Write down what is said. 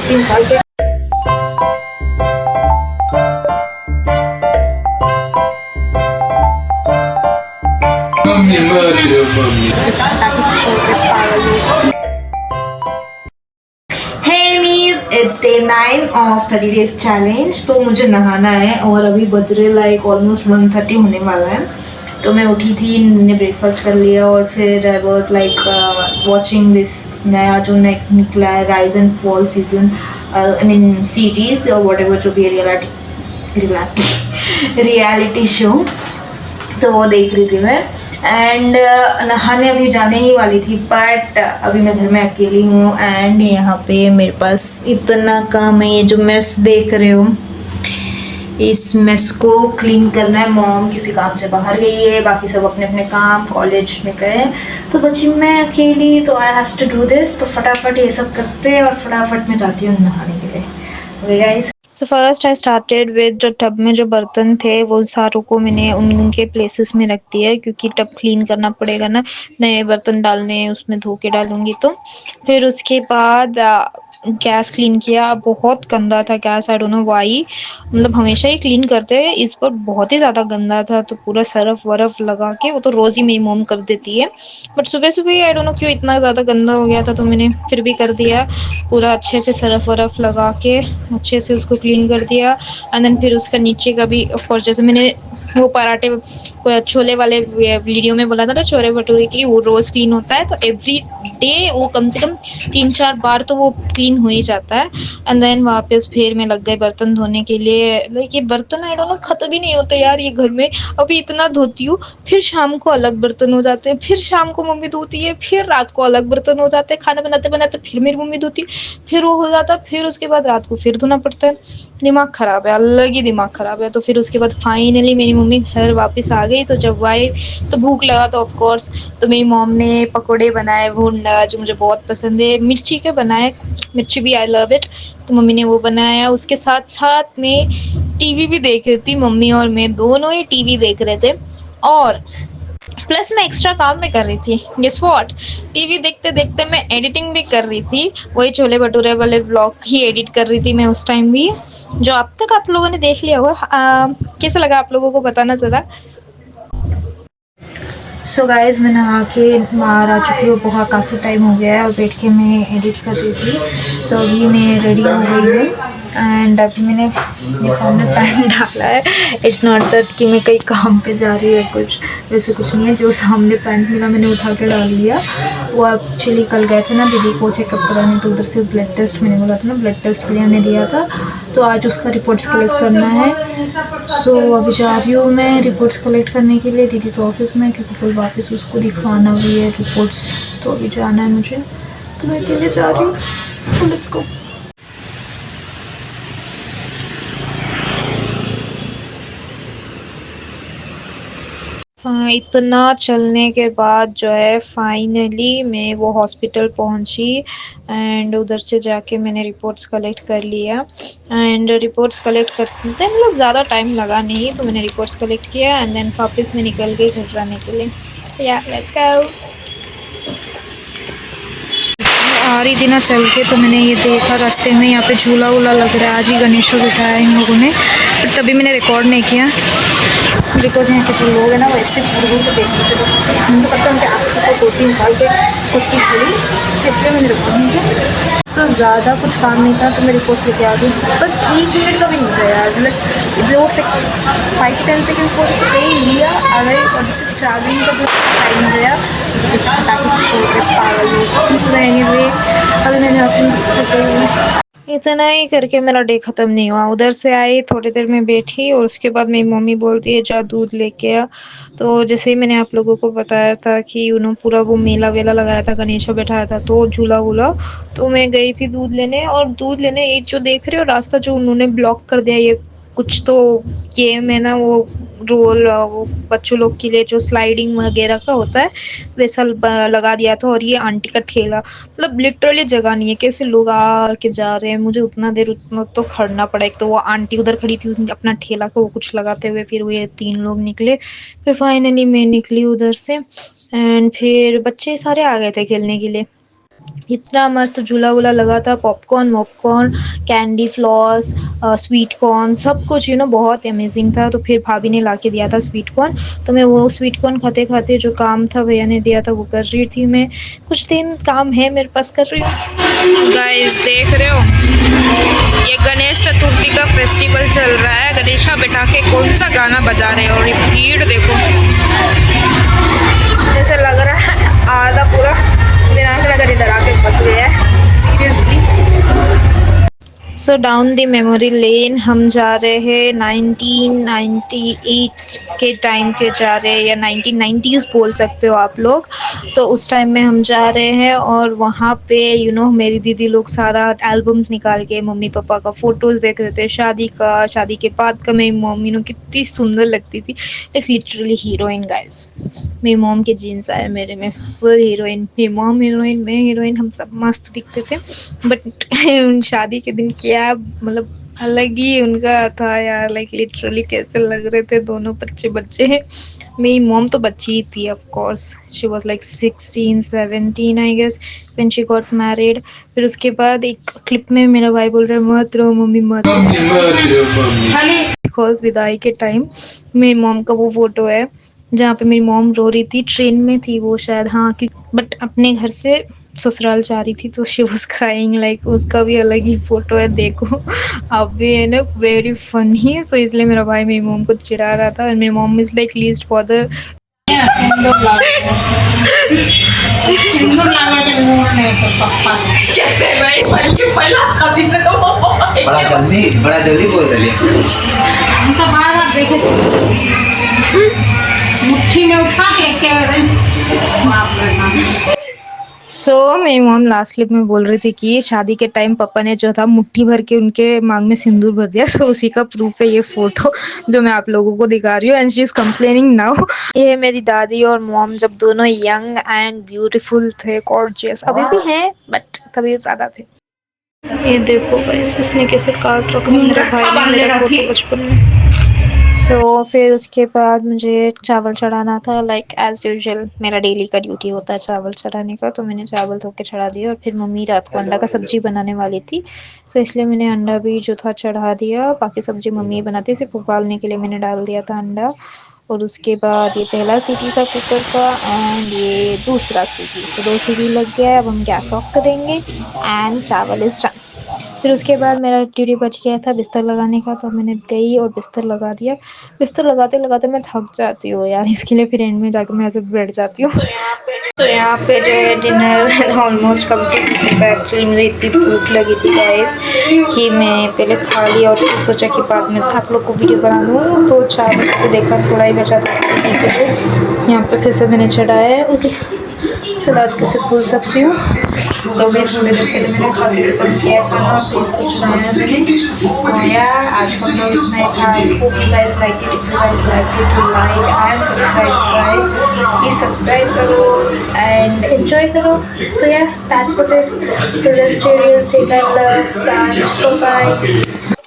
Protein खा के mummy मत रो mummy. It's day 9 of 30 days challenge. तो मुझे नहाना है और अभी बज रहे लाइक ऑलमोस्ट 1:30 होने वाला है। तो मैं उठी थी, मैंने ब्रेकफास्ट कर लिया और फिर I was like watching this नया जो निकला है rise and fall season, I mean series और वॉट एवर जो भी रियलिटी शो। तो वो देख रही थी मैं एंड नहाने अभी जाने ही वाली थी, बट अभी मैं घर में अकेली हूँ एंड यहाँ पे मेरे पास इतना काम है। ये जो मेस देख रहे हो, इस मेस को क्लीन करना है। मॉम किसी काम से बाहर गई है, बाकी सब अपने अपने काम कॉलेज में गए, तो बची मैं अकेली। तो I have to do this. तो फटाफट ये सब करते हैं और फटाफट मैं जाती हूँ नहाने के लिए। Okay guys, so first I started with जो टब में जो बर्तन थे वो सारों को मैंने उनके प्लेसेस में रख दिया है, क्योंकि टब क्लीन करना पड़ेगा ना, नए बर्तन डालने उसमें धो के डालूंगी। तो फिर उसके बाद गैस क्लीन किया। बहुत गंदा था gas, I don't know why. मतलब हमेशा ही क्लीन करते हैं, इस पर बहुत ही ज़्यादा गंदा था। तो पूरा सरफ वरफ लगा के, वो तो रोज़ ही मेरी मॉम कर देती है, बट सुबह सुबह आई डोंट नो क्यों इतना ज़्यादा गंदा हो गया था, तो मैंने फिर भी कर दिया। पूरा अच्छे से सरफ वरफ लगा के अच्छे से उसको क्लीन कर दिया। एंड देन फिर उसका नीचे का भी ऑफकोर्स, जैसे मैंने वो पराठे छोले वाले वीडियो में बोला था ना, छोले भटूरे की, वो रोज़ क्लीन होता है। तो एवरी डे वो कम से कम 3-4 बार तो वो क्लीन हो ही जाता है। एंड देन वापस फिर मैं लग गए बर्तन धोने के लिए। लाइक ये बर्तन आई डोंट नो खत्म ही नहीं होते यार ये घर में। अभी इतना धोती हूँ, फिर शाम को अलग बर्तन हो जाते हैं, फिर शाम को मम्मी धोती है, फिर रात को अलग बर्तन हो जाते हैं, खाना बनाते बनाते फिर मेरी मम्मी धोती, फिर वो हो जाता है, फिर उसके बाद रात को फिर धोना पड़ता है। दिमाग ख़राब है, अलग ही दिमाग ख़राब है। तो फिर उसके बाद फाइनली मेरी मम्मी घर वापस आ गई। तो जब आए तो भूख लगा तो ऑफ कोर्स, तो मेरी मॉम ने पकोड़े बनाए भुंडा, जो मुझे बहुत पसंद है, मिर्ची के बनाए, मिर्ची भी आई लव इट। तो मम्मी ने वो बनाया। उसके साथ साथ में टीवी भी देख रही थी, मम्मी और मैं दोनों ही टीवी देख रहे थे। और प्लस मैं एक्स्ट्रा काम में कर रही थी, गेस व्हाट, टीवी देखते देखते मैं एडिटिंग भी कर रही थी। वही छोले भटूरे वाले ब्लॉग ही एडिट कर रही थी मैं उस टाइम भी, जो अब तक आप लोगों ने देख लिया होगा। कैसा लगा आप लोगों को बताना ज़रा। सो गाइज, मैं नहा के बाहर आ चुकी हूँ, बहुत काफ़ी टाइम हो गया है और बैठ के मैं एडिट कर रही थी। तो अभी मैं रेडी हो गई हूँ एंड अभी मैंने यूनिफॉर्म में पैंट डाला है। इट्स नॉट दैट कि मैं कहीं काम पे जा रही है, कुछ वैसे कुछ नहीं है। जो सामने पैंट मिला मैंने उठा के डाल दिया। वो एक्चुअली कल गए थे ना दीदी को चेकअप कराने, तो उधर से ब्लड टेस्ट मैंने बोला था ना, ब्लड टेस्ट के लिए हमने दिया था। तो आज उसका रिपोर्ट्स कलेक्ट करना है। सो अभी जा रही हूँ मैं रिपोर्ट्स कलेक्ट करने के लिए। दीदी तो ऑफिस में, क्योंकि कल वापस उसको दिखवाना भी है रिपोर्ट्स। तो अभी जाना है मुझे, तो मैं अकेले जा रही हूँ। So let's go. इतना चलने के बाद जो है फाइनली मैं वो हॉस्पिटल पहुंची एंड उधर से जाके मैंने रिपोर्ट्स कलेक्ट कर लिया। एंड रिपोर्ट्स कलेक्ट करते मतलब ज़्यादा टाइम लगा नहीं, तो मैंने रिपोर्ट्स कलेक्ट किया एंड देन वापस मैं निकल गई घर जाने के लिए। या लेट्स गो। आ रही थी ना चल के, तो मैंने ये देखा रास्ते में यहाँ पे झूला वूला लग रहा है। आज ही गणेश को बिठाया इन लोगों ने, पर तभी मैंने रिकॉर्ड नहीं किया, बिकॉज यहाँ के जो लोग हैं ना वो ऐसे पूर्वों को देख रहे थे। तो मुझे पता है उनके आँखों को प्रोटीन खा के कुत्ती खड़ी, इसलिए मैंने रिकॉर्ड नहीं किया। सो ज़्यादा कुछ काम नहीं था तो मैं रिपोर्ट्स लेके आ गई। बस 1 मिनट का भी नहीं था यार, मतलब 5-10 सेकेंड को कहीं लिया आ गए। और जैसे ट्रैवलिंग का जो टाइम गया एनीवे, अभी मैंने अपनी इतना ही करके मेरा डे ख़त्म नहीं हुआ। उधर से आई, थोड़ी देर में बैठी और उसके बाद मेरी मम्मी बोलती है जा दूध लेके आ। तो जैसे ही मैंने आप लोगों को बताया था कि उन्होंने पूरा वो मेला वेला लगाया था, गणेशा बैठाया था, तो झूला वूला, तो मैं गई थी दूध लेने। और दूध लेने ये जो देख रहे हो रास्ता जो उन्होंने ब्लॉक कर दिया, ये कुछ तो गेम है ना, वो वो बच्चों लोग के लिए जो स्लाइडिंग वगैरह का होता है वैसा लगा दिया था। और ये आंटी का ठेला, मतलब लिटरली जगह नहीं है, कैसे लोग आ के जा रहे हैं। मुझे उतना देर उतना तो खड़ना पड़ा। एक तो वो आंटी उधर खड़ी थी अपना ठेला को वो कुछ लगाते हुए, फिर वो ये 3 लोग निकले, फिर फाइनली मैं निकली उधर से। एंड फिर बच्चे सारे आ गए थे खेलने के लिए। इतना मस्त झूला वूला लगा था, पॉपकॉर्न वॉपकॉर्न, कैंडी फ्लॉस, स्वीट कॉर्न, सब कुछ बहुत अमेजिंग था। तो फिर भाभी ने ला के दिया था स्वीट कॉर्न, तो मैं वो स्वीट कॉर्न खाते खाते जो काम था भैया ने दिया था वो कर रही थी। मैं कुछ दिन काम है मेरे पास, कर रही हूँ। गाइस देख रहे हो, ये गणेश चतुर्थी का फेस्टिवल चल रहा है। गणेशा बैठा के कौन सा गाना बजा रहे हैं, और ये भीड़ देखो, जैसे लग रहा है आधा पूरा विनायक इधर आके फंस गया है seriously. So down the memory lane हम जा रहे हैं 1998 के टाइम के जा रहे हैं, या 1990s बोल सकते हो आप लोग। तो उस टाइम में हम जा रहे हैं, और वहाँ पे मेरी दीदी लोग सारा एल्बम्स निकाल के मम्मी पापा का फोटोज देख रहे थे, शादी का, शादी के बाद का। मेरी मम्मी कितनी सुंदर लगती थी, लाइक लिटरली हीरोइन गाइस। मेरी मॉम के जीन्स आए मेरे में, फुल हीरोइन। मेरी मॉम हीरोइन, मैं हीरोइन, हम सब मस्त दिखते थे। बट शादी के दिन क्या मतलब अलग ही उनका था यार, लाइक लिटरली कैसे लग रहे थे दोनों बच्चे बच्चे। मेरी मॉम तो बच्ची ही थी, of course she was like 16-17 I guess when she got married. फिर उसके बाद एक क्लिप में मेरा भाई बोल रहा है मत रो मम्मी मत रो, बिकॉज विदाई के टाइम मेरी मॉम का वो फोटो है जहाँ पे मेरी मॉम रो रही थी, ट्रेन में थी वो शायद, हाँ, बट अपने घर से ससुराल जा रही थी, तो शी वाज क्राइंग, लाइक उसका भी अलग ही फोटो है, देखो अब भी है ना, वेरी फनी। सो इसलिए मेरा भाई मेरी मॉम को चिढ़ा रहा था, और मेरी mom is like least father बड़ा जल्दी बोल रही मुट्ठी में उठा के सो मेरी मॉम लास्ट क्लिप में बोल रही थी कि शादी के टाइम पापा ने जो था मुट्ठी भर के उनके मांग में सिंदूर भर दिया। सो उसी का प्रूफ है ये फोटो जो मैं आप लोगों को दिखा रही हूँ, and she is complaining now. ये है मेरी दादी और मॉम जब दोनों यंग एंड ब्यूटीफुल थे, गॉर्जियस, अभी भी हैं बट तभी ज्यादा थे। ये देखो गाइस, इसने कैसे काट रखा मेरा भाई ने मेरा फोटो बचपन में। सो फिर उसके बाद मुझे चावल चढ़ाना था, लाइक एज यूजुअल मेरा डेली का ड्यूटी होता है चावल चढ़ाने का। तो मैंने चावल धो के चढ़ा दिया, और फिर मम्मी रात को अंडा का सब्जी बनाने वाली थी, तो इसलिए मैंने अंडा भी जो था चढ़ा दिया। बाकी सब्जी मम्मी बनाती, सिर्फ उबालने के लिए मैंने डाल दिया था अंडा। और उसके बाद ये पहला सीटी था कुकर का, एंड ये दूसरा सीटी। सो 2 सीटी लग गया है। अब हम गैस ऑफ करेंगे एंड चावल इज डन। फिर उसके बाद मेरा ड्यूटी बच गया था बिस्तर लगाने का, तो मैंने गई और बिस्तर लगा दिया। बिस्तर लगाते लगाते मैं थक जाती हूँ यार, इसके लिए फिर एंड में जाकर मैं ऐसे बैठ जाती हूँ। तो यहाँ पे जो है डिनर ऑलमोस्ट कंप्लीट हो चुका है। एक्चुअली मुझे इतनी भूख लगी थी गाइस कि मैं पहले खा लिया, और फिर सोचा कि बाद में आप लोग को वीडियो बना लूँ। तो 4 बजे को देखा थोड़ा ही बचा था, यहाँ पे फिर से मैंने चढ़ाया है। ओके, सलाद कैसे भूल सकती हूँ। तो मैं थोड़ी देर पहले मैंने खा लिया खाना, फिर इसको चढ़ाया मैंने। आज का ब्लॉग इतना ही था। Hope you guys like it. If you guys like it, to like and subscribe guys, please subscribe करो एंड एंजॉय करो। तो यार, that's it. Till then, stay real, stay kind, love, and bye bye.